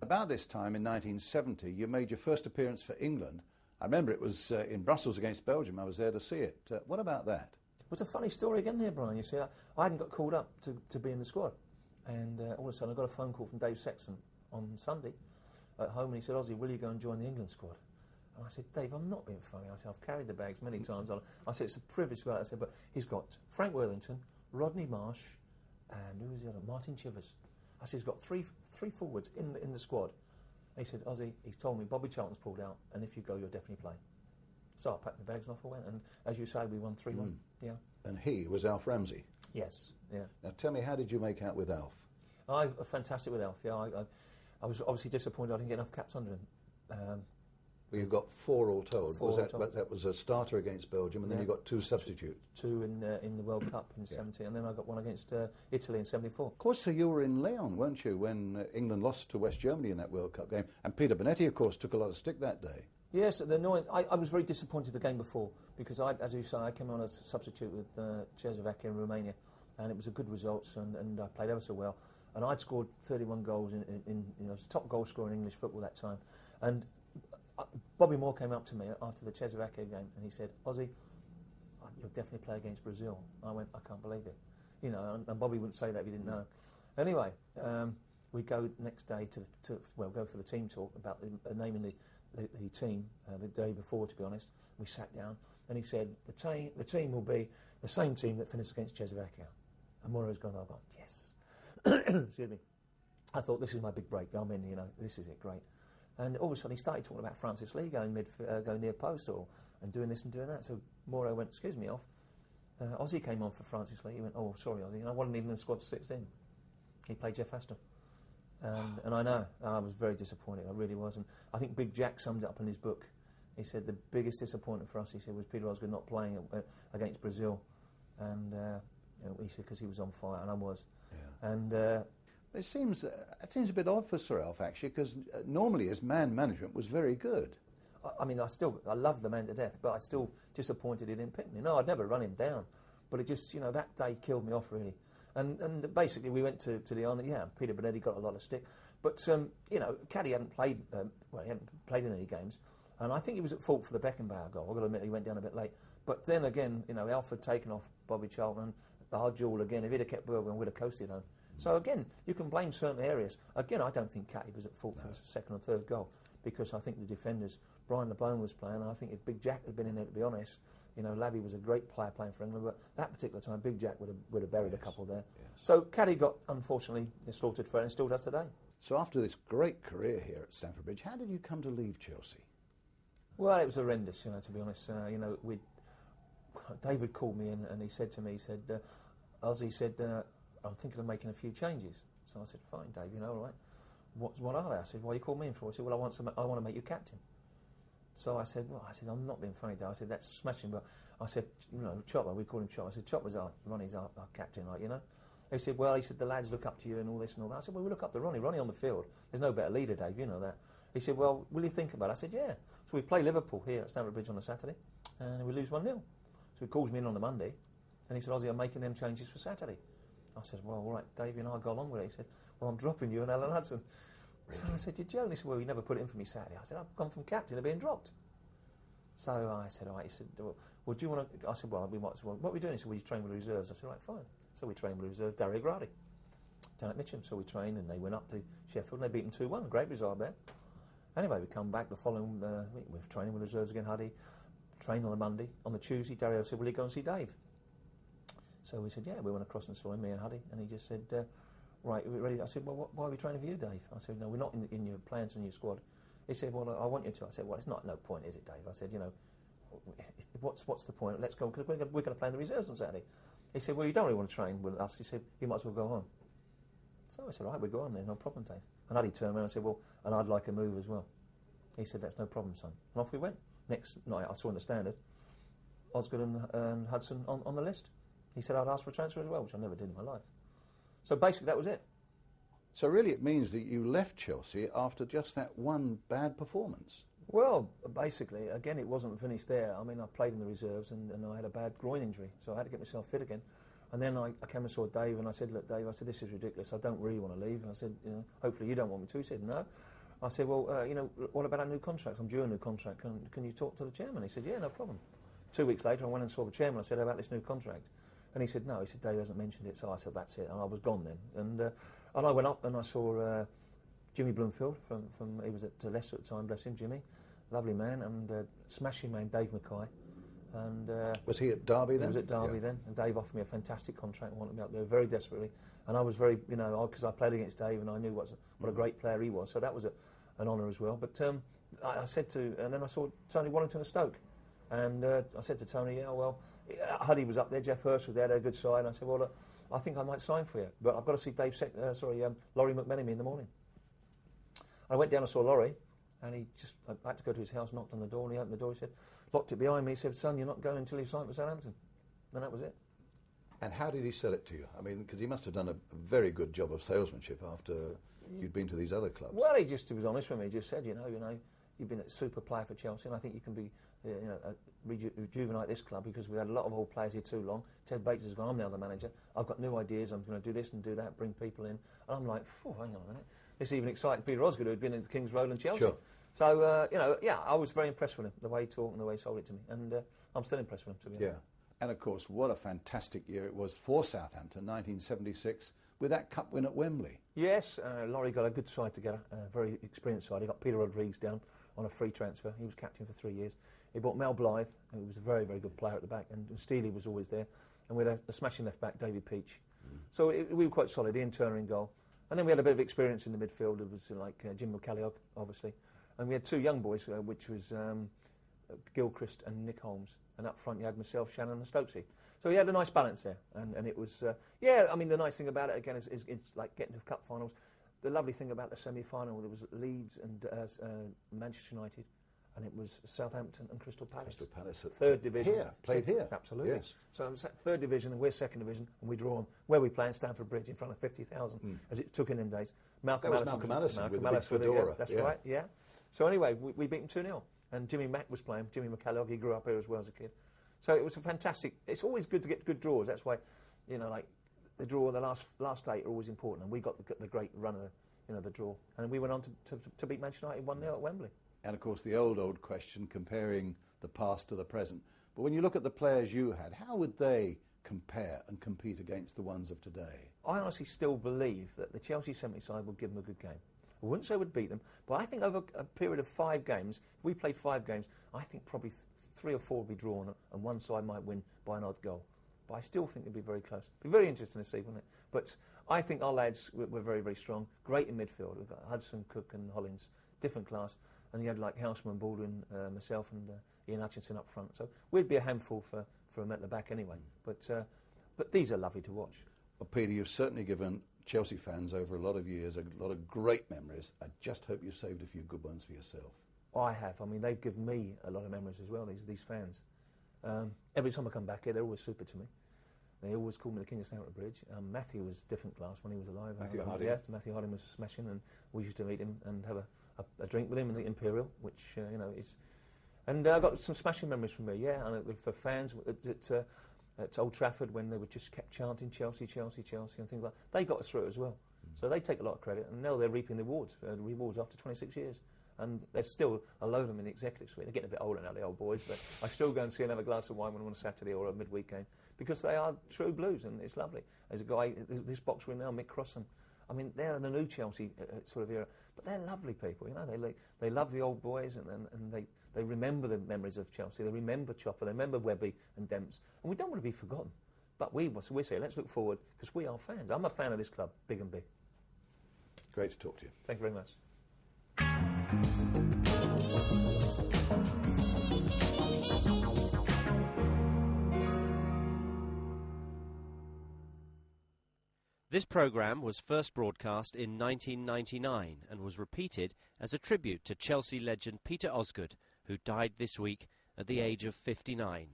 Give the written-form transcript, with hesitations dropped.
About this time in 1970, you made your first appearance for England. I remember it was in Brussels against Belgium. I was there to see it. What about that? It was a funny story again there, Brian. You see, I hadn't got called up to be in the squad. And all of a sudden I got a phone call from Dave Sexton on Sunday at home, and he said, Ozzy, will you go and join the England squad? And I said, Dave, I'm not being funny. I said, I've carried the bags many times. I said, it's a privilege to go out. I said, but he's got Frank Worthington, Rodney Marsh, and who was the other? Martin Chivers. I said, he's got three forwards in the squad. And he said, Ozzy, he's told me Bobby Charlton's pulled out, and if you go, you'll definitely play. So I packed my bags and off I went, and as you say, we won 3-1. Yeah. And he was Alf Ramsey? Yes, yeah. Now tell me, how did you make out with Alf? Fantastic with Alf, yeah. I was obviously disappointed I didn't get enough caps under him. Well, you've got 4 all told. Four all told. That was a starter against Belgium, and then you got 2 substitutes. 2 in the World Cup in 70, and then I got 1 against Italy in 74. Of course, so you were in Leon, weren't you, when England lost to West Germany in that World Cup game? And Peter Bonetti, of course, took a lot of stick that day. Yes, I was very disappointed the game before, because, as you say, I came on as a substitute with Czechoslovakia and Romania, and it was a good results, and I played ever so well. And I'd scored 31 goals I was the top goal scorer in English football that time. And Bobby Moore came up to me after the Czechoslovakia game, and he said, Ozzy, you'll definitely play against Brazil. I went, I can't believe it. You know, and Bobby wouldn't say that if he didn't know. Anyway, we go next day go for the team talk about naming the team the day before, to be honest. We sat down, and he said, the team will be the same team that finished against Czechoslovakia. And Moro's gone, I've gone, yes. Excuse me. I thought, this is my big break. I'm in, you know, this is it, great. And all of a sudden he started talking about Francis Lee going near post and doing this and doing that. So Moro went, excuse me, off. Ozzy came on for Francis Lee. He went, oh, sorry, Ozzy. And I wasn't even in the squad 16. He played Jeff Aston. And I know, I was very disappointed. I really was. And I think Big Jack summed it up in his book. He said the biggest disappointment for us, he said, was Peter Osgood not playing against Brazil. And he said, because he was on fire, and I was. Yeah. And it seems a bit odd for Sir Alf, actually, because normally his man management was very good. I mean, I love the man to death, but I still disappointed he didn't pick me. No, I'd never run him down, but it just, you know, that day killed me off really. And basically we went to the Army. Yeah, Peter Bonetti got a lot of stick, but you know, Caddy hadn't played. He hadn't played in any games, and I think he was at fault for the Beckenbauer goal. I've got to admit he went down a bit late. But then again, you know, Alf had taken off Bobby Charlton, our duel again. If he'd have kept Bergman, we'd have coasted home. So again, you can blame certain areas. Again, I don't think Caddy was at fault for the second or third goal, because I think the defenders, Brian LeBone was playing, and I think if Big Jack had been in there, to be honest, you know, Labby was a great player playing for England, but that particular time, Big Jack would have buried a couple there. Yes. So Caddy got, unfortunately, slaughtered for it, and still does today. So after this great career here at Stamford Bridge, how did you come to leave Chelsea? Well, it was horrendous, you know, to be honest. You know, David called me in, and he said to me, Ozzy said, I'm thinking of making a few changes. So I said, fine, Dave, you know, all right. What are they? I said, why you called me in for? He said, well, I want to make you captain. So I said, I'm not being funny, Dave. I said, that's smashing. But I said, you know, Chopper, we call him Chopper. I said, Chopper's Ronnie's our captain, like, you know. He said, well, the lads look up to you and all this and all that. I said, well, we look up to Ronnie. Ronnie on the field. There's no better leader, Dave, you know that. He said, well, will you think about it? I said, yeah. So we play Liverpool here at Stamford Bridge on a Saturday, and we lose 1-0. So he calls me in on the Monday, and he said, Ozzy, I'm making them changes for Saturday. I said, well, all right, Dave, and I go along with it. He said, well, I'm dropping you and Alan Hudson. Really? So I said, you joke? He said, well, you never put it in for me Saturday. I said, I've gone from captain to being dropped. So I said, all right. He said, well, do you want to... I said, well, we might as well... What are we doing? He said, well, you train with the reserves. I said, right, fine. So we trained with the reserve, Dario Gradi, down at Mitcham. So we trained, and they went up to Sheffield, and they beat them 2-1. Great result there. Anyway, we come back the following week. We're training with the reserves again, Huddy. Trained on the Monday. On the Tuesday, Dario said, will you go and see Dave? So we said, yeah. We went across and saw him, me and Huddy, and he just said, right, are we ready? I said, well, why are we training for you, Dave? I said, no, we're not in your plans and your squad. He said, well, I want you to. I said, well, it's not no point, is it, Dave? I said, you know, what's the point? Let's go, because we're going to play in the reserves on Saturday. He said, well, you don't really want to train with us. He said, you might as well go on. So I said, all right, we go on then, no problem, Dave. And Huddy turned around and said, well, and I'd like a move as well. He said, that's no problem, son. And off we went. Next night, I saw in the Standard, Osgood and Hudson on the list. He said I'd ask for a transfer as well, which I never did in my life. So basically that was it. So really it means that you left Chelsea after just that one bad performance. Well, basically, again, it wasn't finished there. I mean, I played in the reserves and I had a bad groin injury, so I had to get myself fit again. And then I came and saw Dave, and I said, look, Dave, I said, this is ridiculous. I don't really want to leave. And I said, you know, hopefully you don't want me to. He said, no. I said, well, you know, what about our new contract? I'm due a new contract. Can you talk to the chairman? He said, yeah, no problem. 2 weeks later, I went and saw the chairman. I said, how about this new contract? And he said, no. He said, Dave hasn't mentioned it. So I said, that's it. And I was gone then. And I went up and I saw Jimmy Bloomfield he was at Leicester at the time, bless him, Jimmy. Lovely man. And smashing man, Dave Mackay. And was he at Derby then? He was at Derby then. And Dave offered me a fantastic contract and wanted me up there very desperately. And I was very, you know, because I played against Dave and I knew what a great player he was. So that was an honour as well. But I said and then I saw Tony Wallington of Stoke. And I said to Tony, yeah, well, Huddy was up there, Jeff Hurst was there, they're a good side. And I said, well, I think I might sign for you, but I've got to see Laurie McMenemy in the morning. I went down and saw Laurie, and I had to go to his house, knocked on the door, and he opened the door, he said, locked it behind me, he said, son, you're not going until you sign for Southampton. And that was it. And how did he sell it to you? I mean, because he must have done a very good job of salesmanship after you'd been to these other clubs. Well, he was honest with me. He just said, you know, you've been a super player for Chelsea, and I think you can be, rejuvenate this club because we had a lot of old players here too long. Ted Bates has gone, I'm now the manager. I've got new ideas. I'm going to do this and do that, bring people in. And I'm like, hang on a minute. This even excited Peter Osgood, who had been in Kings Road and Chelsea. Sure. So, I was very impressed with him, the way he talked and the way he sold it to me. And I'm still impressed with him, to be honest. Yeah. And, of course, what a fantastic year it was for Southampton, 1976, with that cup win at Wembley. Yes, Laurie got a good side together, a very experienced side. He got Peter Rodriguez down on a free transfer. He was captain for 3 years. He bought Mel Blythe, who was a very, very good player at the back, and Steely was always there. And we had a smashing left back, David Peach. So we were quite solid, Ian Turner in goal. And then we had a bit of experience in the midfield. It was like Jim McCalliog, obviously. And we had two young boys, which was Gilchrist and Nick Holmes. And up front you had myself, Shannon and Stokesy. So we had a nice balance there. And it was, I mean, the nice thing about it, again, is like getting to cup finals. The lovely thing about the semi-final, there was Leeds and Manchester United. And it was Southampton and Crystal Palace. Crystal Palace. Third division. Played here. Absolutely. Yes. So it was third division and we're second division and we draw them. Where we play in Stamford Bridge in front of 50,000, as it took in them days. Malcolm Allison with the big fedora. That's right, yeah. So anyway, we beat them 2-0. And Jimmy Mack was playing, Jimmy McCalliog, he grew up here as well as a kid. So it was a fantastic, it's always good to get good draws. That's why, like the draw, the last 8 are always important. And we got the great run of, the draw. And we went on to beat Manchester United 1-0 at Wembley. And, of course, the old question, comparing the past to the present. But when you look at the players you had, how would they compare and compete against the ones of today? I honestly still believe that the Chelsea 70 side would give them a good game. I wouldn't say we'd beat them, but I think over a period of 5 games, if we played 5 games, I think probably 3 or 4 would be drawn and one side might win by an odd goal. But I still think it'd be very close. It'd be very interesting to see, wouldn't it? But I think our lads were very, very strong. Great in midfield. We've got Hudson, Cook and Hollins, different class. And you had like Houseman, Baldwin, myself and Ian Hutchinson up front. So we'd be a handful for them at the back anyway. But these are lovely to watch. Well, Peter, you've certainly given Chelsea fans over a lot of years a lot of great memories. I just hope you've saved a few good ones for yourself. I have. I mean, they've given me a lot of memories as well, these fans. Every time I come back here, they're always super to me. They always call me the King of Stamford Bridge. Matthew was different class when he was alive. Matthew Harding. Yes, Matthew Harding was smashing, and we used to meet him and have a drink with him in the Imperial, which, is... And I got some smashing memories from me, yeah, and for fans at Old Trafford when they were just kept chanting Chelsea, Chelsea, Chelsea and things like that. They got us through it as well. So they take a lot of credit, and now they're reaping the rewards after 26 years. And there's still a load of them in the executive suite. They're getting a bit older now, the old boys, but I still go and see another glass of wine when I'm on a Saturday or a midweek game, because they are true blues, and it's lovely. There's a guy, this box we're now, Mick Crossan. I mean, they're in the new Chelsea sort of era, but they're lovely people, They love the old boys, and they remember the memories of Chelsea. They remember Chopper, they remember Webby and Demps, and we don't want to be forgotten. But we say, let's look forward, because we are fans. I'm a fan of this club, big and big. Great to talk to you. Thank you very much. This programme was first broadcast in 1999 and was repeated as a tribute to Chelsea legend Peter Osgood, who died this week at the age of 59.